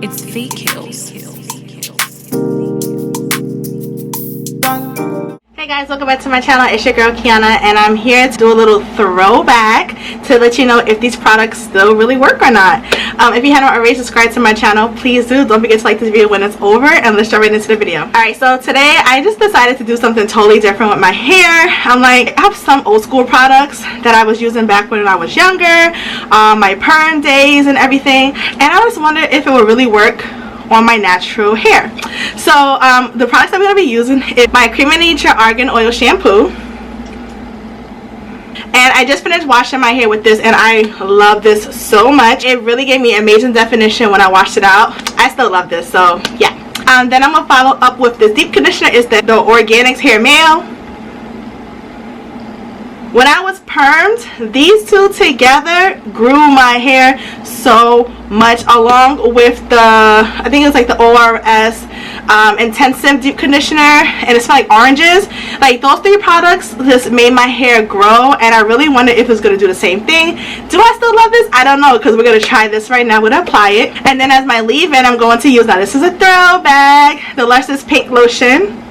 It's Fake Kills. Hey guys, welcome back to my channel. It's your girl Kiana, and I'm here to do a little throwback to let you know if these products still really work or not. If you haven't already subscribed to my channel, please do. Don't forget to like this video when it's over, and let's jump right into the video. Alright, so today I just decided to do something totally different with my hair. I'm like, I have some old school products that I was using back when I was younger, my perm days and everything, and I just wondered if it would really work on my natural hair. So the products I'm going to be using is my Cream of Nature Argan Oil Shampoo. And I just finished washing my hair with this, and I love this so much. It really gave me amazing definition when I washed it out. I still love this, so yeah. Then I'm going to follow up with this deep conditioner. Is the Organics Hair Mayo. When I was permed, these two together grew my hair so much, along with the, I think it was like the ORS Intensive Deep Conditioner, and it smelled like oranges. Like, those three products just made my hair grow, and I really wonder if it's going to do the same thing. Do I still love this? I don't know, because we're going to try this right now. I'm going to apply it, and then as my leave-in, I'm going to use, now this is a throwback, the Luscious Pink Lotion.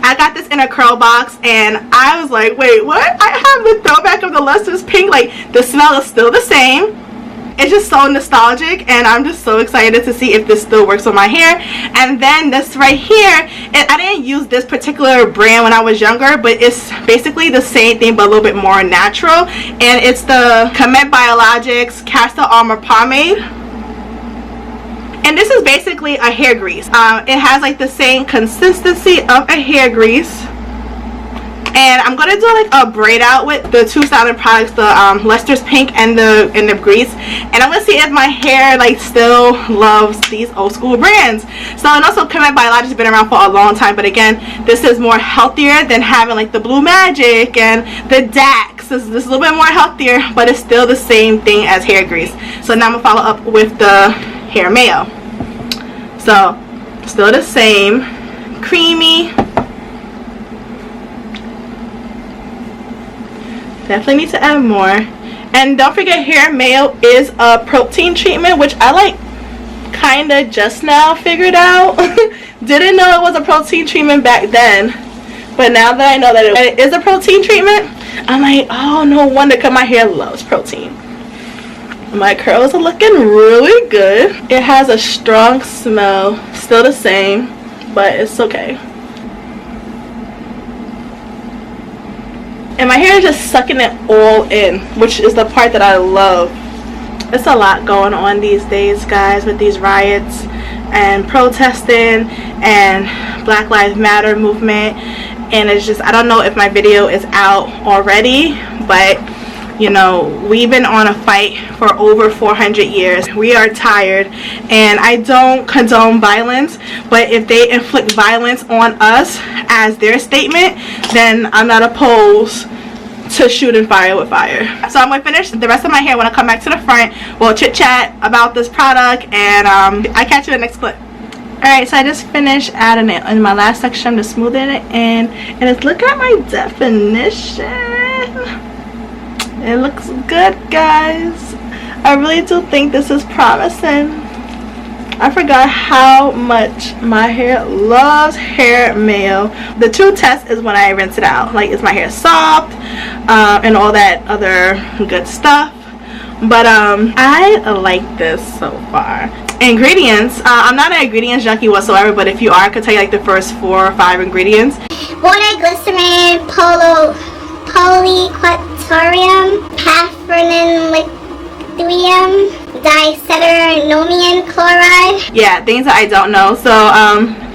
I got this in a curl box, and I was like, wait, what? I have the throwback of the Luscious Pink. Like, the smell is still the same. It's just so nostalgic, and I'm just so excited to see if this still works on my hair. And then this right here, and I didn't use this particular brand when I was younger, but it's basically the same thing but a little bit more natural, and it's the Comet Biologics Castor Armor Pomade. And this is basically a hair grease. It has like the same consistency of a hair grease. And I'm gonna do like a braid out with the two solid products, the Lustrous Pink and the grease. And I'm gonna see if my hair like still loves these old school brands. So, and also Comet Biologics has been around for a long time, but again, this is more healthier than having like the Blue Magic and the Dax. This is a little bit more healthier, but it's still the same thing as hair grease. So now I'm gonna follow up with the Hair Mayo. So still the same, creamy. Definitely need to add more. And don't forget, Hair Mayo is a protein treatment, which I like kind of just now figured out. Didn't know it was a protein treatment back then, but now that I know that it is a protein treatment, I'm like, oh, no wonder, because my hair loves protein. My curls are looking really good. It has a strong smell, still the same, but it's okay. And my hair is just sucking it all in, which is the part that I love. It's a lot going on these days, guys, with these riots and protesting and Black Lives Matter movement. And it's just, I don't know if my video is out already, but you know, we've been on a fight for over 400 years. We are tired, and I don't condone violence, but if they inflict violence on us as their statement, then I'm not opposed to shooting fire with fire. So I'm going to finish the rest of my hair when I come back to the front. We'll chit chat about this product, and I catch you in the next clip. Alright, so I just finished adding it in my last section. I'm just smoothing it in, and it's, look at my definition. It looks good, guys. I really do think this is promising. I forgot how much my hair loves Hair Mayo. The true test is when I rinse it out. Like, is my hair soft and all that other good stuff. But I like this so far. Ingredients. I'm not an ingredients junkie whatsoever, but if you are, I could tell you like the first 4 or 5 ingredients. Water, glycerin, polyquatorium, pathurnin liquidium, diacetonomium chloride. Yeah, things that I don't know. So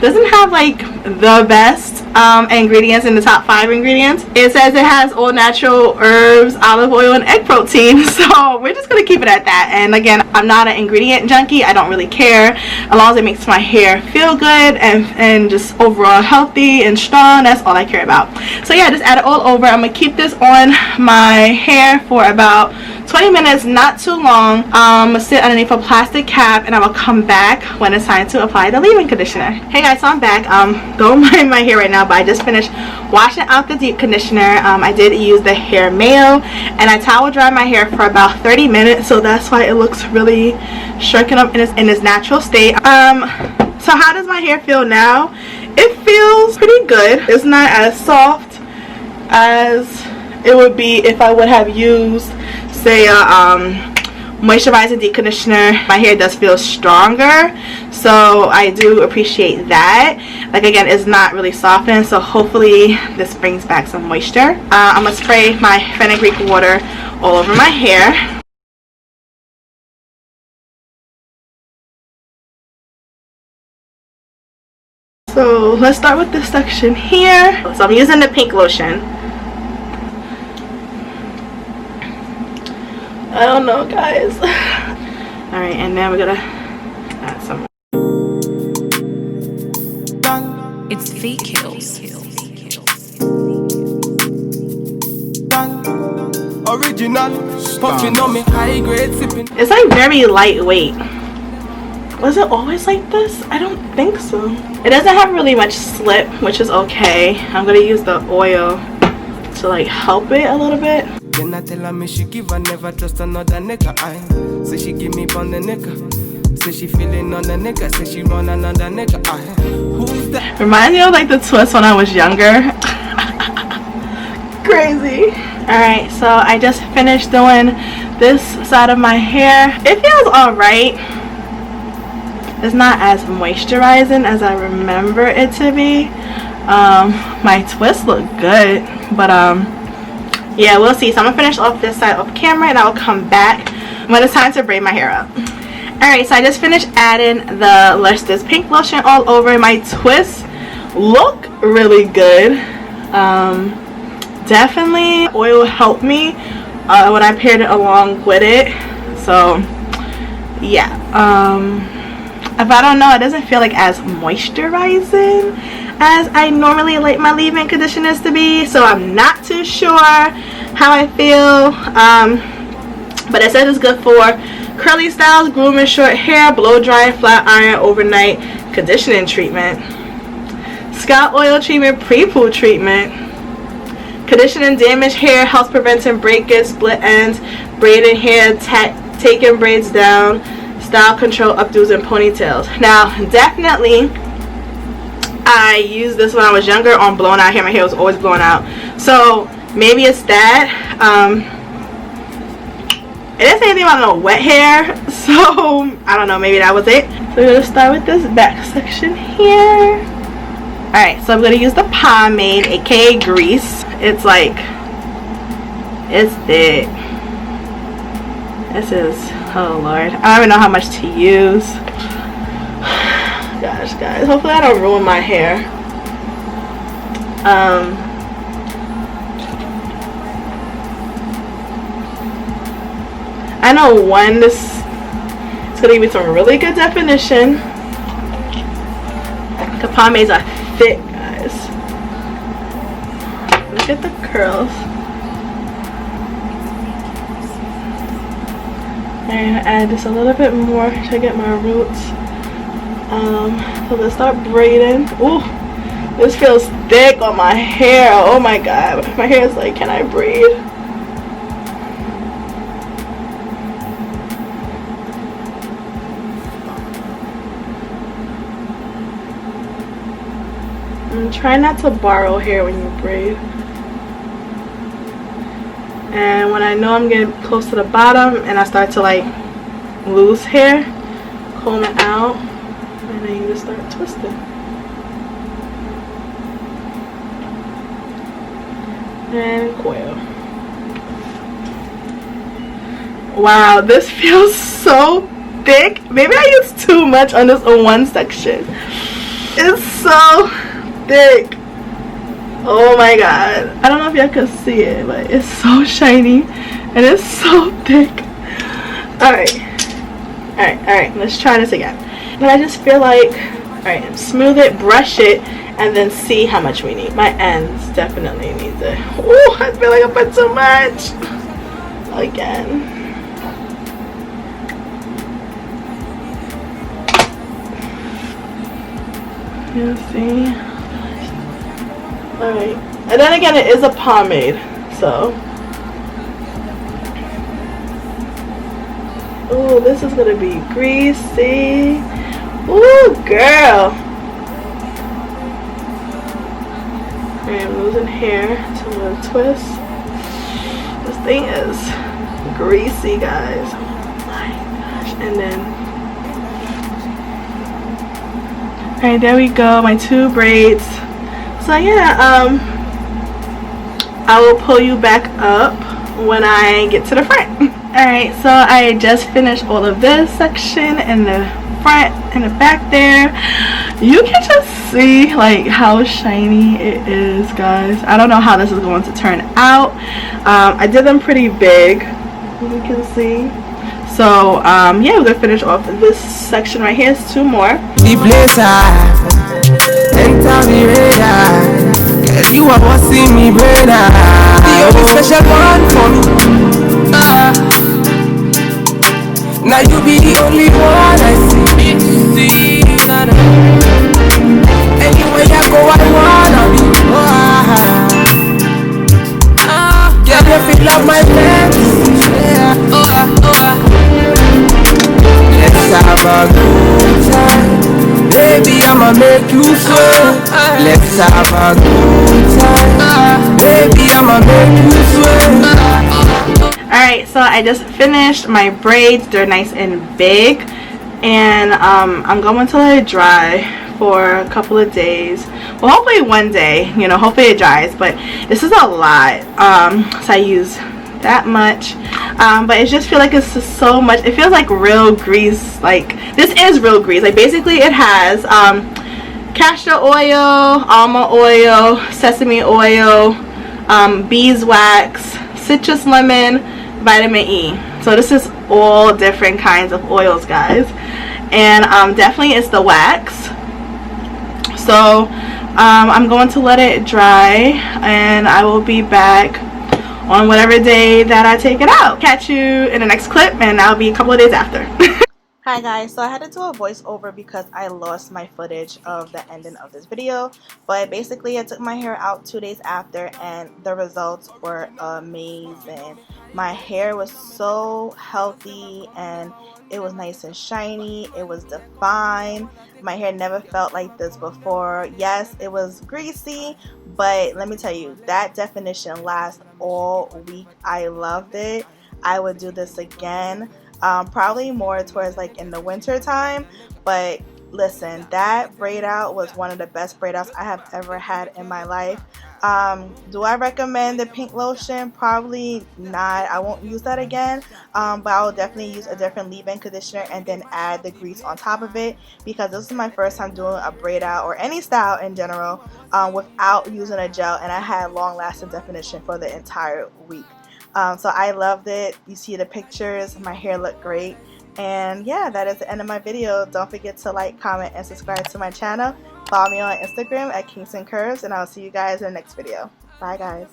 doesn't have like the best ingredients in the top 5 ingredients. It says it has all natural herbs, olive oil, and egg protein. So we're just gonna keep it at that. And again, I'm not an ingredient junkie. I don't really care as long as it makes my hair feel good and just overall healthy and strong. That's all I care about. So yeah, just add it all over. I'm gonna keep this on my hair for about 20 minutes, not too long. Sit underneath a plastic cap, and I will come back when it's time to apply the leave-in conditioner. Hey guys, so I'm back. Don't mind my hair right now, but I just finished washing out the deep conditioner. I did use the hair Mayo, and I towel dried my hair for about 30 minutes, so that's why it looks really shrunken up in its natural state. So how does my hair feel now? It feels pretty good. It's not as soft as it would be if I would have used, say, moisturizing deep conditioner. My hair does feel stronger, so I do appreciate that. Like, again, it's not really softened, so hopefully this brings back some moisture. I'm gonna spray my fenugreek water all over my hair. So let's start with this section here. So I'm using the pink lotion. I don't know, guys. All right, and then we're gonna add some. It's Fake Kills. Original, puffing on me high grade sipping. It's like very lightweight. Was it always like this? I don't think so. It doesn't have really much slip, which is okay. I'm gonna use the oil to like help it a little bit. Then I tell her me she give her never trust another nigga. I say she give me on the nigga. Say she feeling on the nigga. Say she run another nigga. Who's that? Reminds me of like the twist when I was younger. Crazy. Alright, so I just finished doing this side of my hair. It feels alright. It's not as moisturizing as I remember it to be. My twists look good, but yeah, we'll see. So I'm gonna finish off this side off camera, and I'll come back when it's time to braid my hair up. Alright, so I just finished adding the Lush This Pink lotion all over. My twists look really good. Definitely oil helped me when I paired it along with it. So yeah, if I don't know, it doesn't feel like as moisturizing as I normally like my leave-in conditioners to be, so I'm not too sure how I feel. But it says it's good for curly styles, grooming short hair, blow dry, flat iron, overnight conditioning treatment, scalp oil treatment, pre-poo treatment, conditioning damaged hair, helps preventing breakage, split ends, braiding hair, taking braids down, style control updos and ponytails. Now, definitely I used this when I was younger on blown out hair. My hair was always blown out, so maybe it's that. It didn't say anything about no wet hair, so I don't know, maybe that was it. So we're gonna start with this back section here. Alright, so I'm gonna use the pomade, aka grease. It's like, it's thick. This is, oh lord, I don't even know how much to use. Gosh, guys, hopefully I don't ruin my hair. I know one, it's gonna give me some really good definition. The pomades are thick, guys. Look at the curls. I'm gonna add just a little bit more to get my roots. So let's start braiding. Ooh, this feels thick on my hair. Oh my god, my hair is like, can I braid? Try not to borrow hair when you braid. And when I know I'm getting close to the bottom and I start to like lose hair, comb it out, and then you just start twisting. And coil. Wow, this feels so thick. Maybe I used too much on this one section. It's so thick. Oh my god, I don't know if y'all can see it, but it's so shiny and it's so thick. Alright, let's try this again. But I just feel like, alright, smooth it, brush it, and then see how much we need. My ends definitely need it. Oh, I feel like I put too much again. You see? Alright. And then again, it is a pomade, so. Ooh, this is gonna be greasy. Ooh, girl. Alright, I'm losing hair to a little twist. This thing is greasy, guys. Oh my gosh. And then, alright, there we go. My 2 braids. So yeah, I will pull you back up when I get to the front. Alright, so I just finished all of this section in the front and the back there. You can just see like how shiny it is, guys. I don't know how this is going to turn out. I did them pretty big, as you can see. So yeah, we're gonna finish off this section right here. It's 2 more. The place enter the radar. Girl, you are what see me brain out. The only special one for me. Now you be the only one I see. Anywhere I go, I wanna be. Girl, you feel love my fantasy. Let's have a good time. Baby, I'ma make you sweat. Let's have a good time. Baby, I'ma make you sweat. Alright, so I just finished my braids. They're nice and big. And I'm going to let it dry for a couple of days. Well, hopefully one day, you know, hopefully it dries. But this is a lot. So I use that much. But it just feels like it's just so much. It feels like real grease. Like, this is real grease. Like, basically it has castor oil, almond oil, sesame oil, beeswax, citrus lemon, vitamin E. So this is all different kinds of oils, guys. And definitely it's the wax. So I'm going to let it dry, and I will be back on whatever day that I take it out. Catch you in the next clip, and that'll be a couple of days after. Hi guys, so I had to do a voiceover because I lost my footage of the ending of this video. But basically I took my hair out 2 days after, and the results were amazing. My hair was so healthy, and it was nice and shiny. It was defined. My hair never felt like this before. Yes, it was greasy, but let me tell you, that definition lasts all week. I loved it. I would do this again. Probably more towards like in the winter time, but listen, that braid out was one of the best braid outs I have ever had in my life. Do I recommend the pink lotion? Probably not. I won't use that again, but I will definitely use a different leave-in conditioner and then add the grease on top of it, because this is my first time doing a braid out or any style in general without using a gel, and I had long-lasting definition for the entire week. So I loved it. You see the pictures. My hair looked great. And yeah, that is the end of my video. Don't forget to like, comment, and subscribe to my channel. Follow me on Instagram at Kingston Curves, and I'll see you guys in the next video. Bye guys.